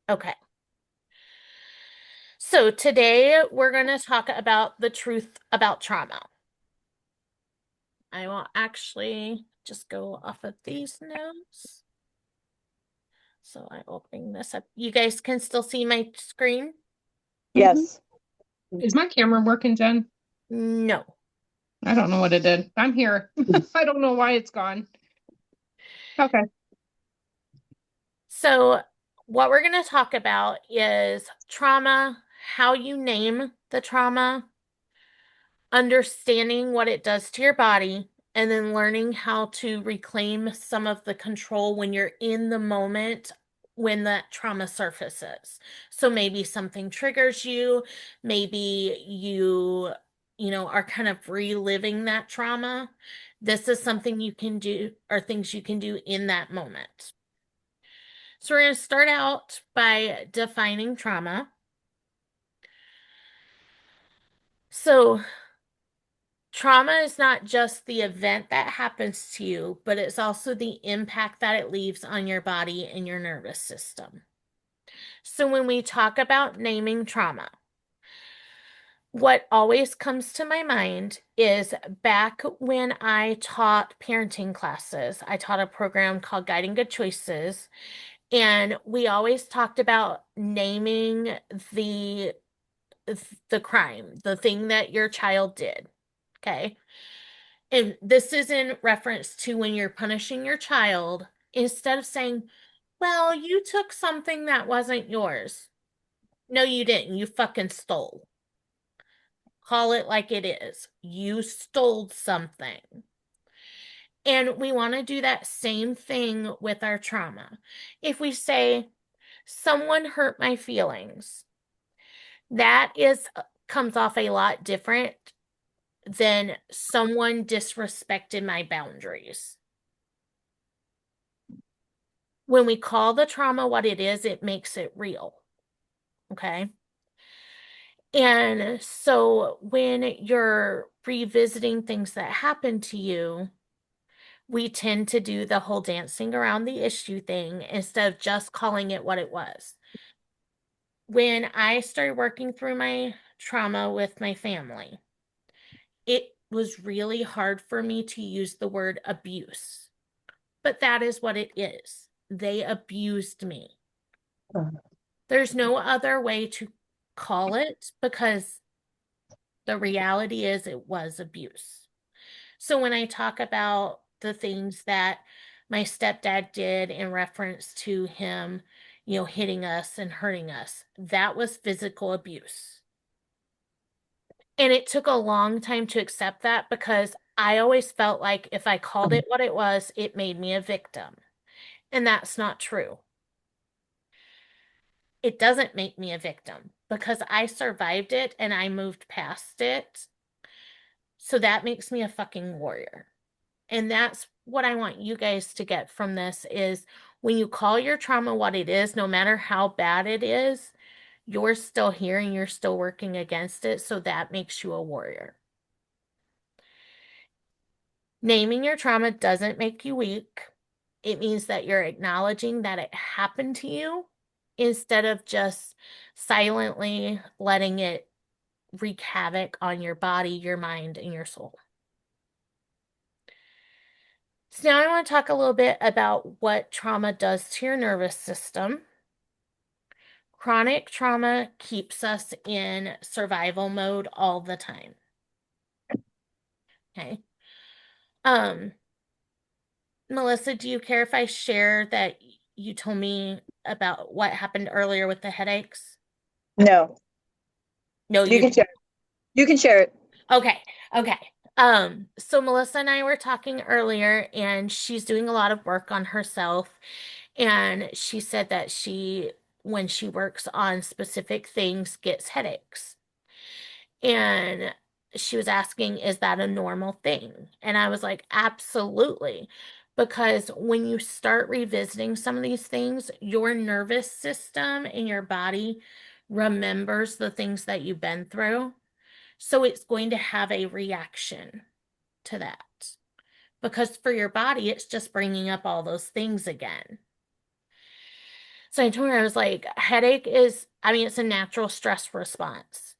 Okay. So today we're going to talk about the truth about trauma. I will actually just go off of these notes. So I will bring this up. You guys can still see my screen? Yes. Is my camera working, Jen? No. I don't know what it did. I'm here. I don't know why it's gone. Okay. So what we're going to talk about is trauma, how you name the trauma, understanding what it does to your body, and then learning how to reclaim some of the control when you're in the moment when that trauma surfaces. So maybe something triggers you, maybe you are kind of reliving that trauma. This is something you can do or things you can do in that moment. So we're going to start out by defining trauma. So trauma is not just the event that happens to you, but it's also the impact that it leaves on your body and your nervous system. So when we talk about naming trauma, what always comes to my mind is back when I taught parenting classes, I taught a program called Guiding Good Choices, and we always talked about naming the the crime, the thing that your child did. Okay. And this is in reference to when you're punishing your child, instead of saying, well, you took something that wasn't yours. No, you didn't. You fucking stole. Call it like it is. You stole something. And we want to do that same thing with our trauma. If we say, someone hurt my feelings, that is comes off a lot different than someone disrespected my boundaries. When we call the trauma what it is, it makes it real. Okay. And so when you're revisiting things that happened to you, we tend to do the whole dancing around the issue thing instead of just calling it what it was. When I started working through my trauma with my family, it was really hard for me to use the word abuse, but that is what it is. They abused me. There's no other way to call it because the reality is it was abuse. So when I talk about the things that my stepdad did in reference to him, hitting us and hurting us, that was physical abuse. And it took a long time to accept that because I always felt like if I called it what it was, it made me a victim. And that's not true. It doesn't make me a victim because I survived it and I moved past it. So that makes me a fucking warrior. And that's what I want you guys to get from this is when you call your trauma what it is, no matter how bad it is, you're still here and you're still working against it. So that makes you a warrior. Naming your trauma doesn't make you weak. It means that you're acknowledging that it happened to you instead of just silently letting it wreak havoc on your body, your mind, and your soul. So now I want to talk a little bit about what trauma does to your nervous system. Chronic trauma keeps us in survival mode all the time. Okay. Um, Melissa, do you care if I share that you told me about what happened earlier with the headaches? No. No, You you can don't. share. You can share it. Okay. Okay. So Melissa and I were talking earlier, and she's doing a lot of work on herself. And she said that when she works on specific things, gets headaches. And she was asking, is that a normal thing? And I was like, absolutely. Because when you start revisiting some of these things, your nervous system and your body remembers the things that you've been through. So it's going to have a reaction to that. Because for your body, it's just bringing up all those things again. So I told her, I was like, headache is, I mean, it's a natural stress response.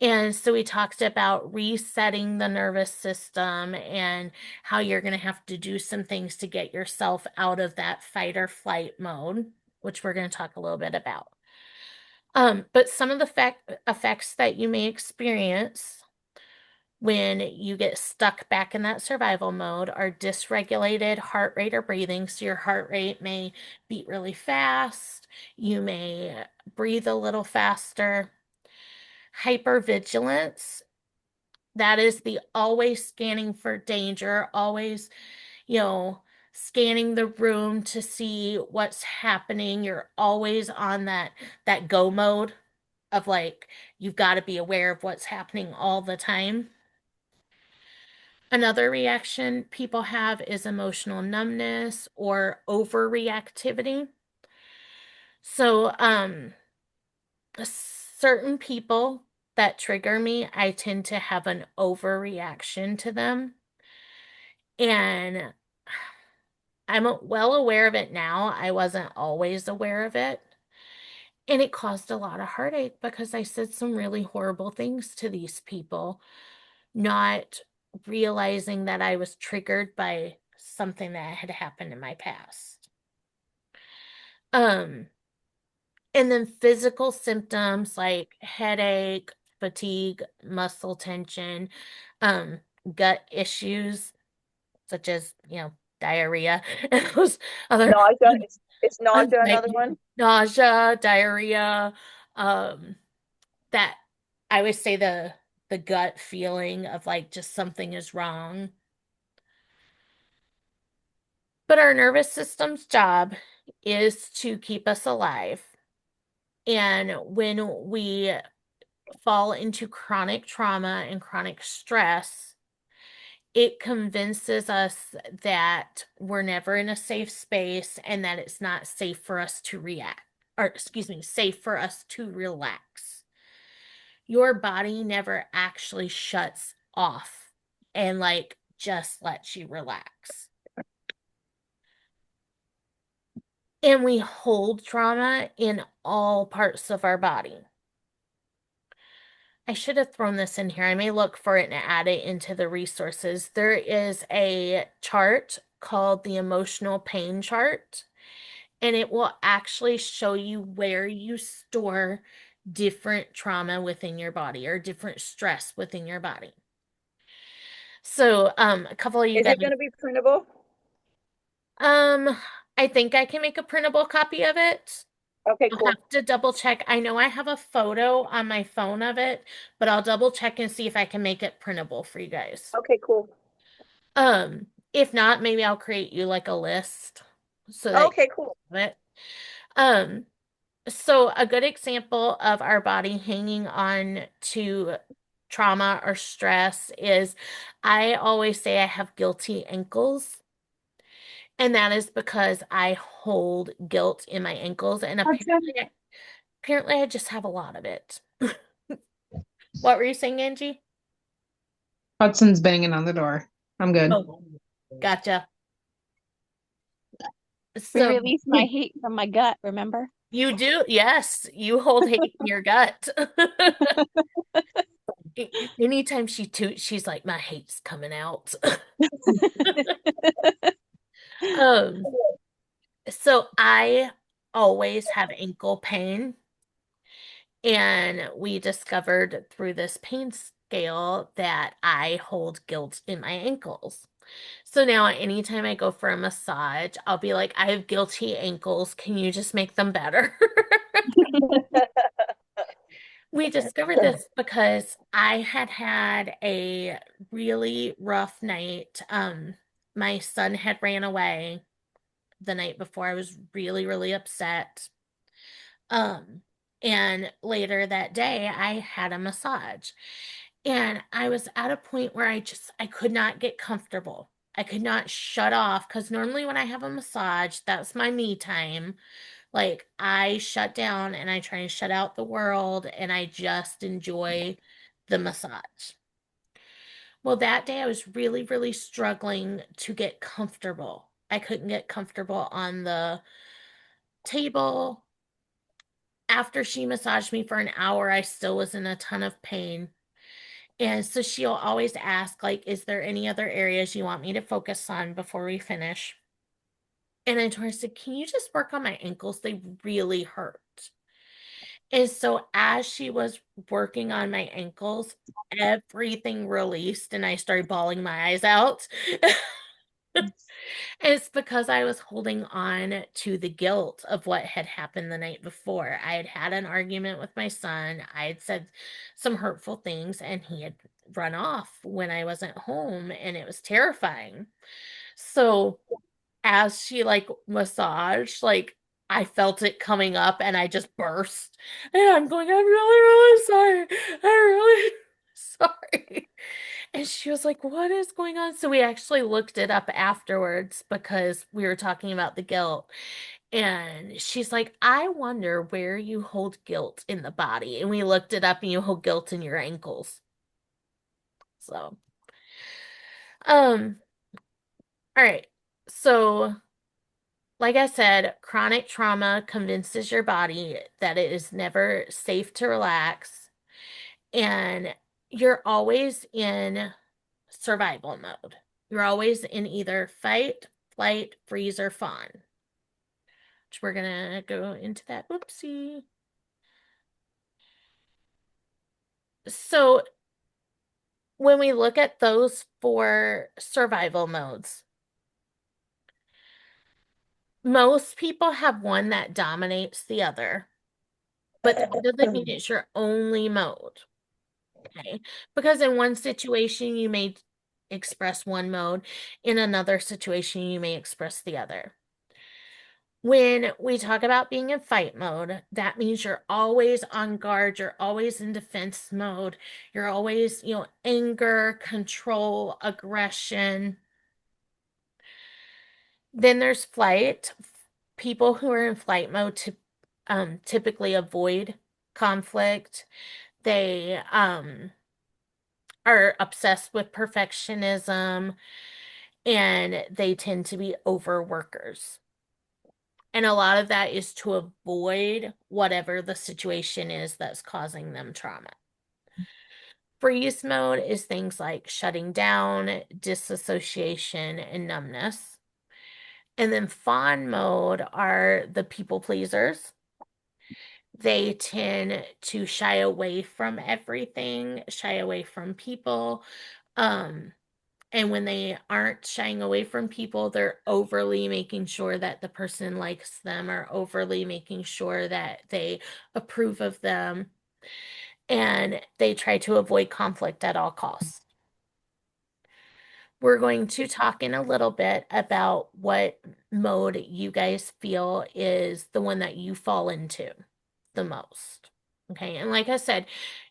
And so we talked about resetting the nervous system and how you're going to have to do some things to get yourself out of that fight or flight mode, which we're going to talk a little bit about. But some of the effects that you may experience when you get stuck back in that survival mode are dysregulated heart rate or breathing. So your heart rate may beat really fast. You may breathe a little faster. Hypervigilance, that is the always scanning for danger, always, you know, scanning the room to see what's happening. You're always on that go mode of like you've got to be aware of what's happening all the time. Another reaction people have is emotional numbness or overreactivity. So, certain people that trigger me, I tend to have an overreaction to them. And I'm well aware of it now. I wasn't always aware of it. And it caused a lot of heartache because I said some really horrible things to these people, not realizing that I was triggered by something that had happened in my past. Um, and then physical symptoms like headache, fatigue, muscle tension, um, gut issues such as, diarrhea and those other Nausea. It's nausea unpleasant another one? nausea, diarrhea, um, that I would say the gut feeling of like just something is wrong. But our nervous system's job is to keep us alive. And when we fall into chronic trauma and chronic stress, it convinces us that we're never in a safe space and that it's not safe for us to react, or excuse me, safe for us to relax. Your body never actually shuts off and like just lets you relax. And we hold trauma in all parts of our body. I should have thrown this in here. I may look for it and add it into the resources. There is a chart called the emotional pain chart, and it will actually show you where you store different trauma within your body or different stress within your body. So, a couple of you Is guys, it going to be printable? um, I think I can make a printable copy of it. Okay, I'll cool. have to double check. I know I have a photo on my phone of it, but I'll double check and see if I can make it printable for you guys. Okay, cool. If not, maybe I'll create you like a list so that you Okay, cool. have it. Um, so a good example of our body hanging on to trauma or stress is I always say I have guilty ankles. And that is because I hold guilt in my ankles, and apparently I just have a lot of it. What were you saying, Angie? Hudson's banging on the door. I'm good. Oh, gotcha. We So release my hate from my gut, remember? you do, yes, you hold hate in your gut. Anytime she toots, she's like, my hate's coming out. Um, so I always have ankle pain, and we discovered through this pain scale that I hold guilt in my ankles. So now anytime I go for a massage, I'll be like, I have guilty ankles. Can you just make them better? We discovered this because I had had a really rough night. My son had ran away the night before. I was really, really upset. Um, and later that day, I had a massage. And I was at a point where I could not get comfortable. I could not shut off because normally when I have a massage, that's my me time. Like I shut down and I try and shut out the world and I just enjoy the massage. Well, that day I was really, really struggling to get comfortable. I couldn't get comfortable on table. After she massaged me for an hour, I still was in a ton of pain. And so she'll always ask, like, is there any other areas you want me to focus on before we finish? And I told her, I said, can you just work on my ankles? They really hurt. And so as she was working on my ankles, everything released and I started bawling my eyes out. It's because I was holding on to the guilt of what had happened the night before. I had had an argument with my son. I had said some hurtful things and he had run off when I wasn't home and it was terrifying. So as she like massaged, like I felt it coming up and I just burst. And I'm going, I'm really, really sorry. I'm really sorry. And she was like, what is going on? So we actually looked it up afterwards because we were talking about the guilt. And she's like, I wonder where you hold guilt in the body. And we looked it up and you hold guilt in your ankles. So, all right. So like I said, chronic trauma convinces your body that it is never safe to relax, and you're always in survival mode. You're always in either fight, flight, freeze, or fawn. Which we're gonna go into that. Oopsie. So when we look at those four survival modes, most people have one that dominates the other, but that doesn't mean it's your only mode. Okay. Because in one situation, you may express one mode, in another situation, you may express the other. When we talk about being in fight mode, that means you're always on guard, you're always in defense mode, you're always, anger, control, aggression. Then there's flight. People who are in flight mode typically avoid conflict. They are obsessed with perfectionism and they tend to be overworkers. And a lot of that is to avoid whatever the situation is that's causing them trauma. Freeze mode is things like shutting down, disassociation, and numbness. And then fawn mode are the people pleasers. They tend to shy away from everything, shy away from people. And when they aren't shying away from people, they're overly making sure that the person likes them or overly making sure that they approve of them. And they try to avoid conflict at all costs. We're going to talk in a little bit about what mode you guys feel is the one that you fall into the most. Okay. And like I said,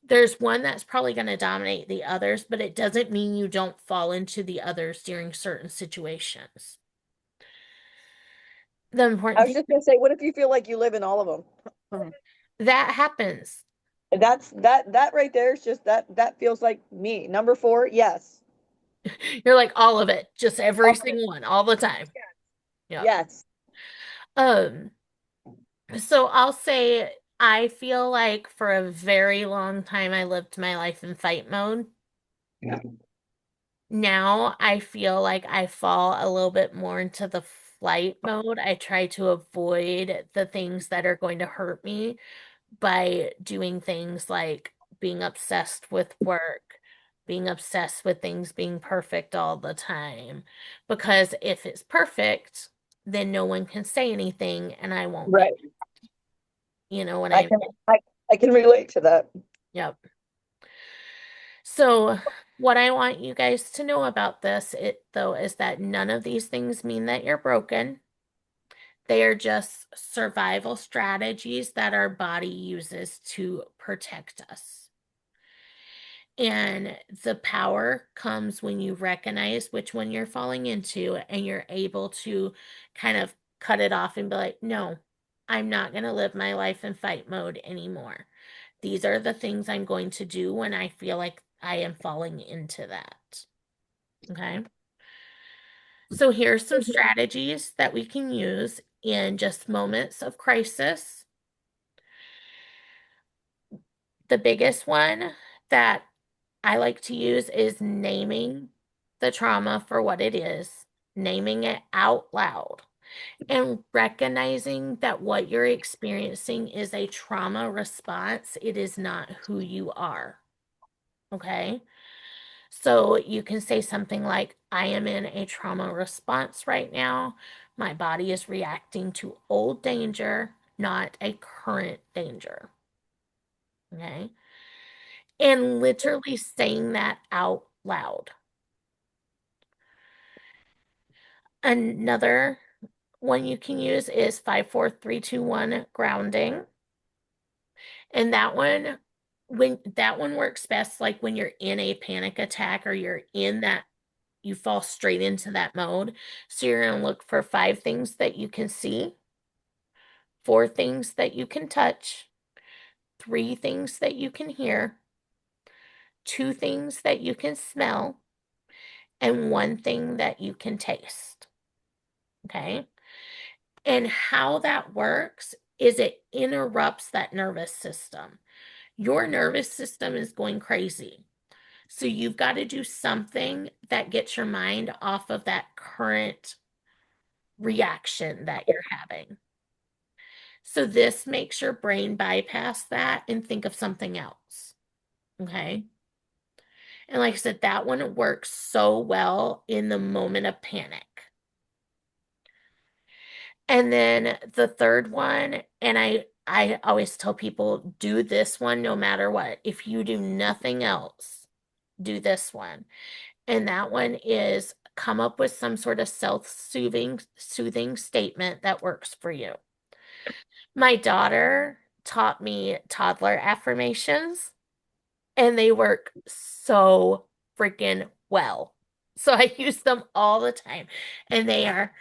there's one that's probably going to dominate the others, but it doesn't mean you don't fall into the others during certain situations. The I important was just gonna say, what if you feel like you live in all of them? that happens. That right there is just that feels like me. Number 4, yes. You're like all of it, just every All of it. single one, all the time. Yeah. Yes. So I'll say I feel like for a very long time I lived my life in fight mode. Yeah. Now I feel like I fall a little bit more into the flight mode. I try to avoid the things that are going to hurt me by doing things like being obsessed with work, being obsessed with things being perfect all the time. Because if it's perfect, then no one can say anything and I won't Right. get, you know what I I can mean? I can relate to that. Yep. So what I want you guys to know about this, though, is that none of these things mean that you're broken. They are just survival strategies that our body uses to protect us. And the power comes when you recognize which one you're falling into and you're able to kind of cut it off and be like, no, I'm not going to live my life in fight mode anymore. These are the things I'm going to do when I feel like I am falling into that. Okay. So here's some strategies that we can use in just moments of crisis. The biggest one that I like to use is naming the trauma for what it is, naming it out loud, and recognizing that what you're experiencing is a trauma response. It is not who you are. Okay? So you can say something like, I am in a trauma response right now. My body is reacting to old danger, not a current danger. Okay? And literally saying that out loud. Another one you can use is 5, 4, 3, 2, 1 grounding. And that one works best like when you're in a panic attack or you're in that, you fall straight into that mode. So you're going to look for 5 things that you can see, 4 things that you can touch, 3 things that you can hear, 2 things that you can smell, and 1 thing that you can taste. Okay? And how that works is it interrupts that nervous system. Your nervous system is going crazy. So you've got to do something that gets your mind off of that current reaction that you're having. So this makes your brain bypass that and think of something else. Okay? And like I said, that one works so well in the moment of panic. And then the third one, and I always tell people, do this one no matter what. If you do nothing else, do this one. And that one is come up with some sort of soothing statement that works for you. My daughter taught me toddler affirmations, and they work so freaking well. So I use them all the time. And they are,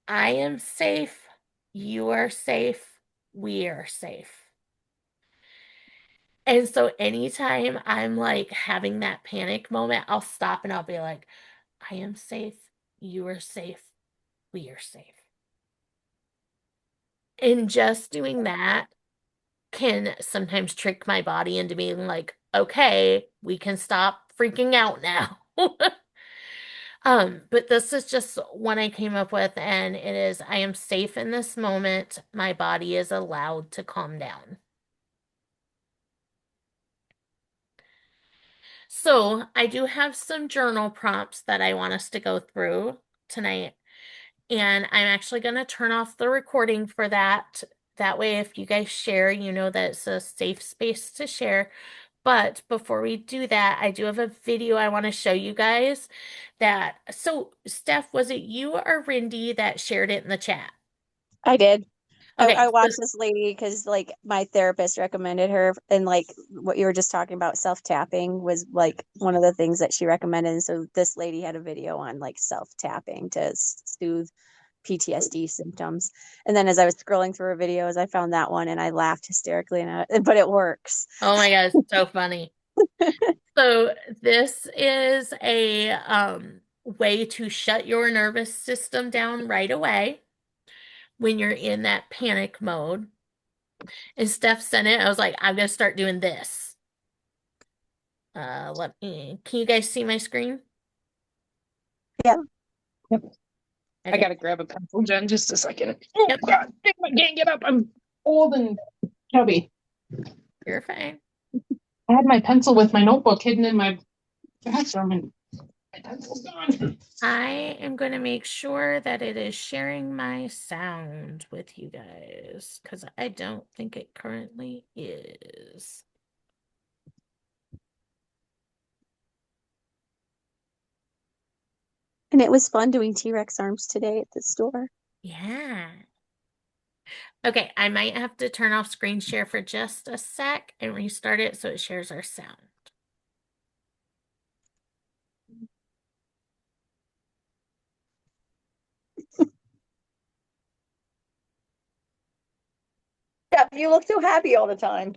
I am safe, you are safe, we are safe. And so anytime I'm like having that panic moment, I'll stop and I'll be like, I am safe, you are safe, we are safe. And just doing that can sometimes trick my body into being like, okay, we can stop freaking out now. But this is just one I came up with, and it is, I am safe in this moment. My body is allowed to calm down. So I do have some journal prompts that I want us to go through tonight. And I'm actually going to turn off the recording for that. That way, if you guys share, you know that it's a safe space to share. But before we do that, I do have a video I want to show you guys that. So, Steph, was it you or Rindy that shared it in the chat? I did. Okay, I watched this lady because like my therapist recommended her, and like what you were just talking about, self-tapping was like one of the things that she recommended. And so this lady had a video on like self-tapping to soothe PTSD symptoms. And then as I was scrolling through her videos, I found that one and I laughed hysterically, but it works. oh my God, it's so funny. So this is a way to shut your nervous system down right away when you're in that panic mode. And Steph sent it. I was like, I'm gonna start doing this. Can you guys see my screen? Yeah. Yep. I Okay. gotta grab a pencil, Jen, just a second. Oh Yep. God, I can't get up. I'm old and chubby. You're fine. I had my pencil with my notebook hidden in my bathroom and my pencil's gone. I am going to make sure that it is sharing my sound with you guys because I don't think it currently is. And it was fun doing T-Rex arms today at the store. Yeah. Okay, I might have to turn off screen share for just a sec and restart it so it shares our sound. Yeah, you look so happy all the time.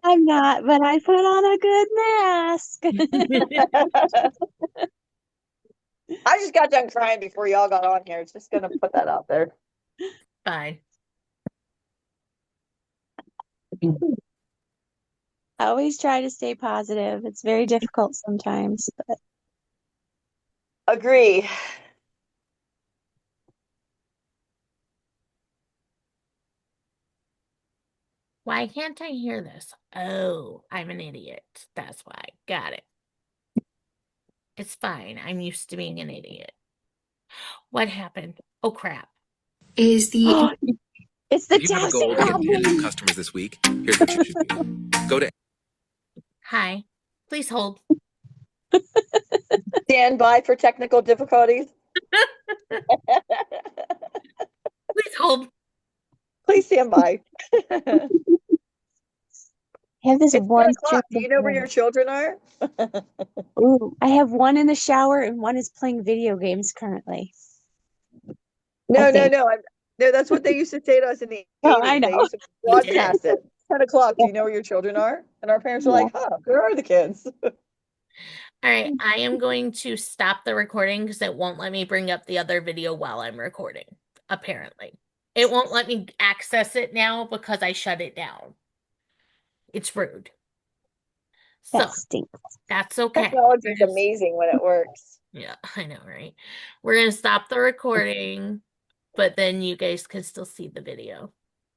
I'm not, but I put on a good mask. I just got done crying before y'all got on here. Just gonna put that out there. Fine. I always try to stay positive. It's very difficult sometimes, but Agree. Why can't I hear this? Oh, I'm an idiot. That's why. Got it. It's fine. I'm used to being an idiot. What happened? Oh, crap. Is the it's the If you have a taxi goal to get 10 new problem. customers this week, here's what you should do. Go to Hi. Please hold. Stand by for technical difficulties. Please hold. Please stand by. I have this It's one 4 o'clock. Do you know where your children are? Ooh, I have one in the shower and one is playing video games currently. No, I no, think. no. No, that's what they used to say to us in the Oh, I 80s. They know. used to broadcast it. 10 o'clock. Do you know where your children are? And our parents were Yeah. like, huh, where are the kids? All right. I am going to stop the recording because it won't let me bring up the other video while I'm recording, apparently. It won't let me access it now because I shut it down. It's rude. So That stinks. that's okay. Technology We're is gonna- amazing when it works. Yeah, I know, right? We're gonna stop the recording, but then you guys can still see the video.